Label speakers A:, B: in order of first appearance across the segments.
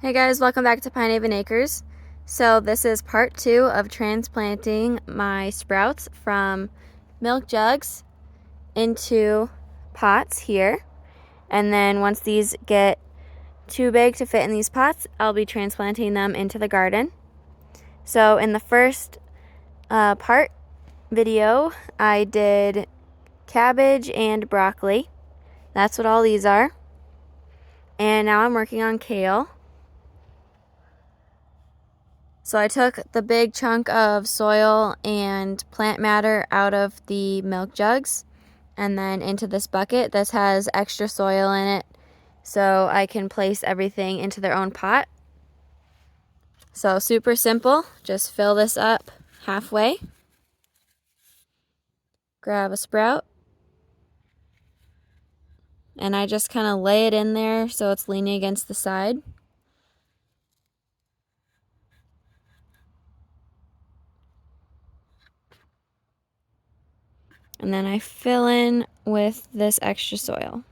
A: Hey guys, welcome back to Pinehaven Acres. So this is part 2 of transplanting my sprouts from milk jugs into pots here. And then once these get too big to fit in these pots, I'll be transplanting them into the garden. So in the first part video, I did cabbage and broccoli. That's what all these are. And now I'm working on kale. So I took the big chunk of soil and plant matter out of the milk jugs and then into this bucket. This has extra soil in it so I can place everything into their own pot. So super simple, just fill this up halfway. Grab a sprout. And I just kind of lay it in there so it's leaning against the side. And then I fill in with this extra soil.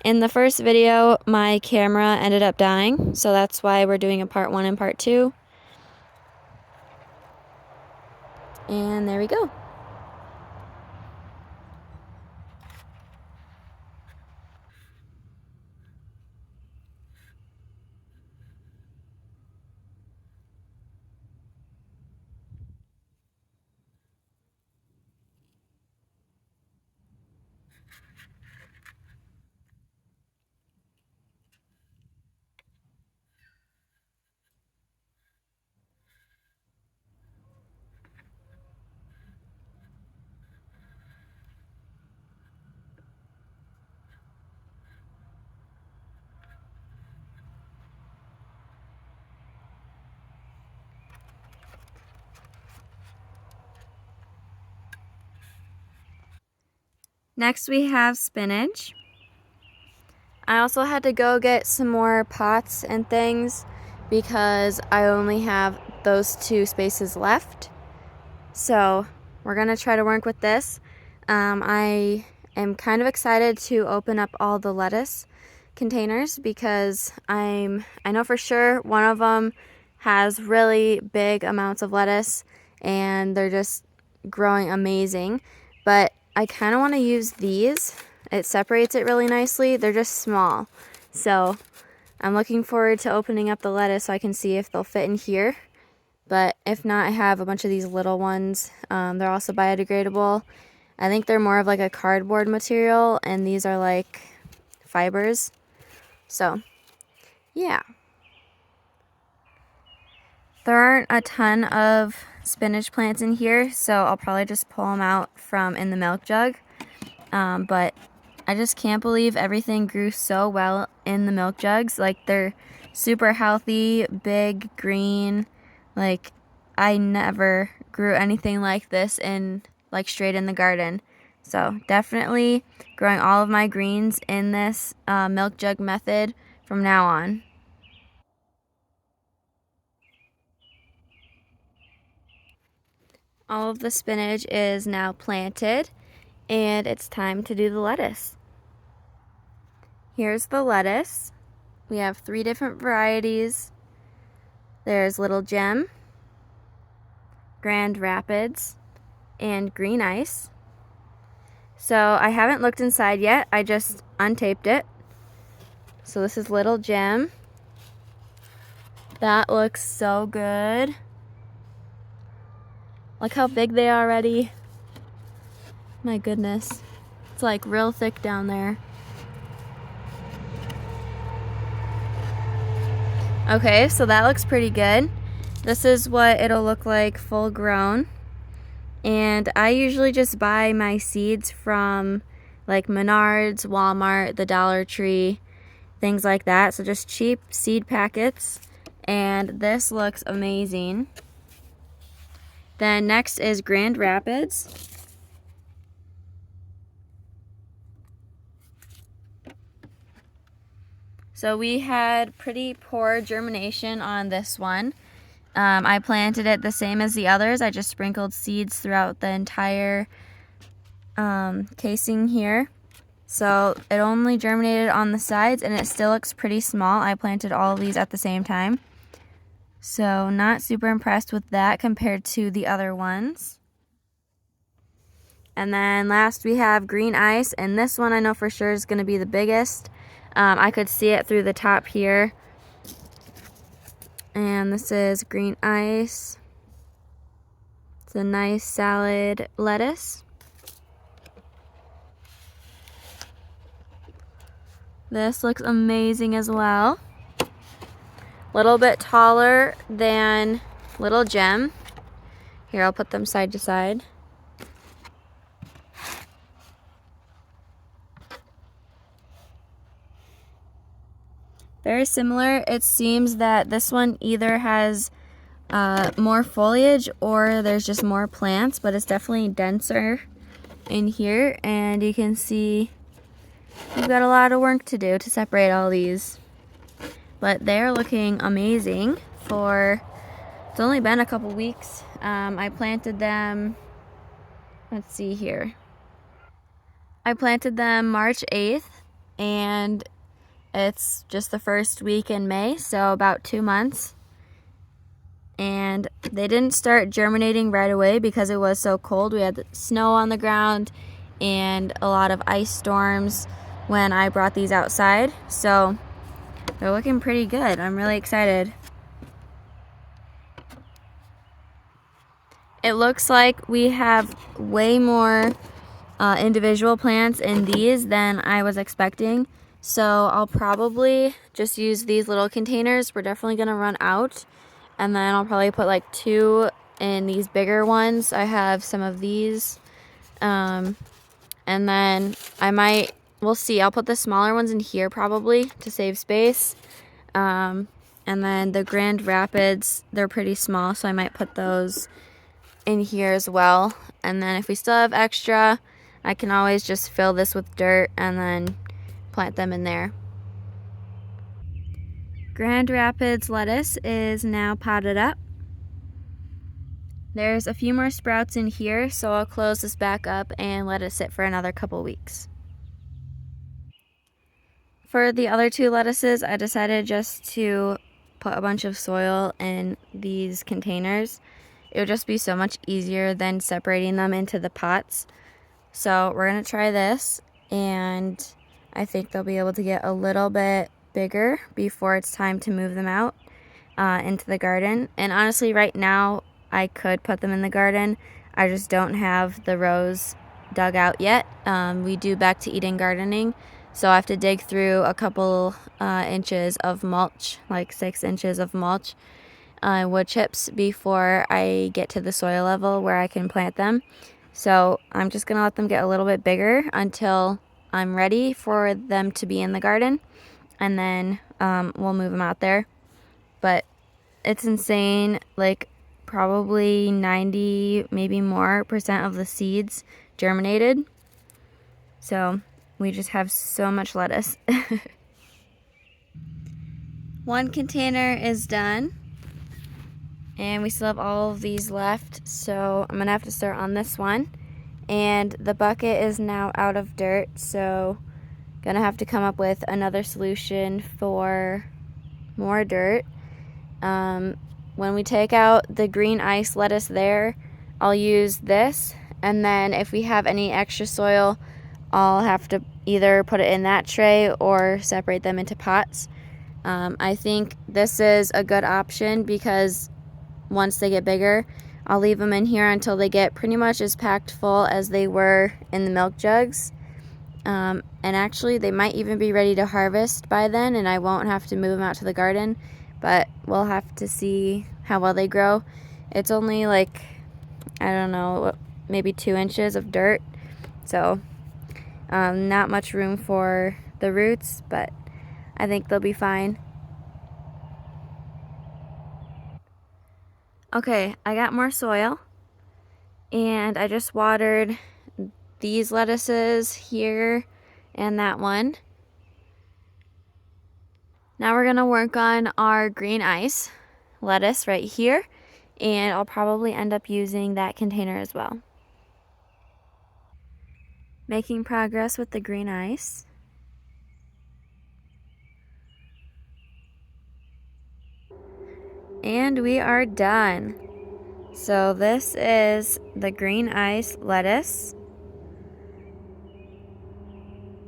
A: In the first video, my camera ended up dying, so that's why we're doing a part 1 and part 2. And there we go. Next we have spinach. I also had to go get some more pots and things because I only have those 2 spaces left. So we're gonna try to work with this. I am kind of excited to open up all the lettuce containers because I know for sure one of them has really big amounts of lettuce and they're just growing amazing. But I kind of want to use these. It separates it really nicely. They're just small. So I'm looking forward to opening up the lettuce so I can see if they'll fit in here. But if not, I have a bunch of these little ones. They're also biodegradable. I think they're more of like a cardboard material, and these are like fibers. So, yeah. There aren't a ton of spinach plants in here, so I'll probably just pull them out from in the milk jug. But I just can't believe everything grew so well in the milk jugs. Like, they're super healthy, big, green. Like, I never grew anything like this in, like, straight in the garden. So definitely growing all of my greens in this milk jug method from now on. All of the spinach is now planted, and it's time to do the lettuce. Here's the lettuce. We have 3 different varieties. There's Little Gem, Grand Rapids, and Green Ice. So I haven't looked inside yet. I just untaped it. So this is Little Gem. That looks so good. Look how big they are already. My goodness. It's like real thick down there. Okay, so that looks pretty good. This is what it'll look like full grown. And I usually just buy my seeds from like Menards, Walmart, the Dollar Tree, things like that. So just cheap seed packets. And this looks amazing. Then next is Grand Rapids. So we had pretty poor germination on this one. I planted it the same as the others. I just sprinkled seeds throughout the entire casing here. So it only germinated on the sides and it still looks pretty small. I planted all of these at the same time. So not super impressed with that compared to the other ones. And then last we have green ice, and this one I know for sure is going to be the biggest. I could see it through the top here. And this is green ice. It's a nice salad lettuce. This looks amazing as well. Little bit taller than Little Gem. Here, I'll put them side to side. Very similar. It seems that this one either has more foliage or there's just more plants, but it's definitely denser in here, and you can see we've got a lot of work to do to separate all these. But they're looking amazing for, it's only been a couple weeks. I planted them, let's see here. I planted them March 8th, and it's just the first week in May, so about 2 months. And they didn't start germinating right away because it was so cold. We had snow on the ground and a lot of ice storms when I brought these outside. So they're looking pretty good. I'm really excited. It looks like we have way more individual plants in these than I was expecting. So I'll probably just use these little containers. We're definitely gonna run out. And then I'll probably put like 2 in these bigger ones. I have some of these. And then we'll see. I'll put the smaller ones in here probably to save space. And then the Grand Rapids, they're pretty small, so I might put those in here as well. And then if we still have extra, I can always just fill this with dirt and then plant them in there. Grand Rapids lettuce is now potted up. There's a few more sprouts in here, so I'll close this back up and let it sit for another couple weeks. For the other 2 lettuces, I decided just to put a bunch of soil in these containers. It would just be so much easier than separating them into the pots. So we're gonna try this, and I think they'll be able to get a little bit bigger before it's time to move them out into the garden. And honestly, right now I could put them in the garden. I just don't have the rows dug out yet. We do back to eating gardening, so I have to dig through a couple inches of mulch, like 6 inches of mulch, wood chips, before I get to the soil level where I can plant them. So I'm just gonna let them get a little bit bigger until I'm ready for them to be in the garden, and then we'll move them out there. But it's insane, like probably 90, maybe more % of the seeds germinated. So we just have so much lettuce. 1 container is done, and we still have all of these left, so I'm gonna have to start on this one. And the bucket is now out of dirt, so gonna have to come up with another solution for more dirt. When we take out the green ice lettuce there, I'll use this, and then if we have any extra soil, I'll have to either put it in that tray or separate them into pots. I think this is a good option because once they get bigger, I'll leave them in here until they get pretty much as packed full as they were in the milk jugs. And actually, they might even be ready to harvest by then, and I won't have to move them out to the garden, but we'll have to see how well they grow. It's only like, I don't know, maybe 2 inches of dirt, so not much room for the roots, but I think they'll be fine. Okay, I got more soil, and I just watered these lettuces here and that one. Now we're gonna work on our green ice lettuce right here, and I'll probably end up using that container as well. Making progress with the green ice. And we are done. So this is the green ice lettuce.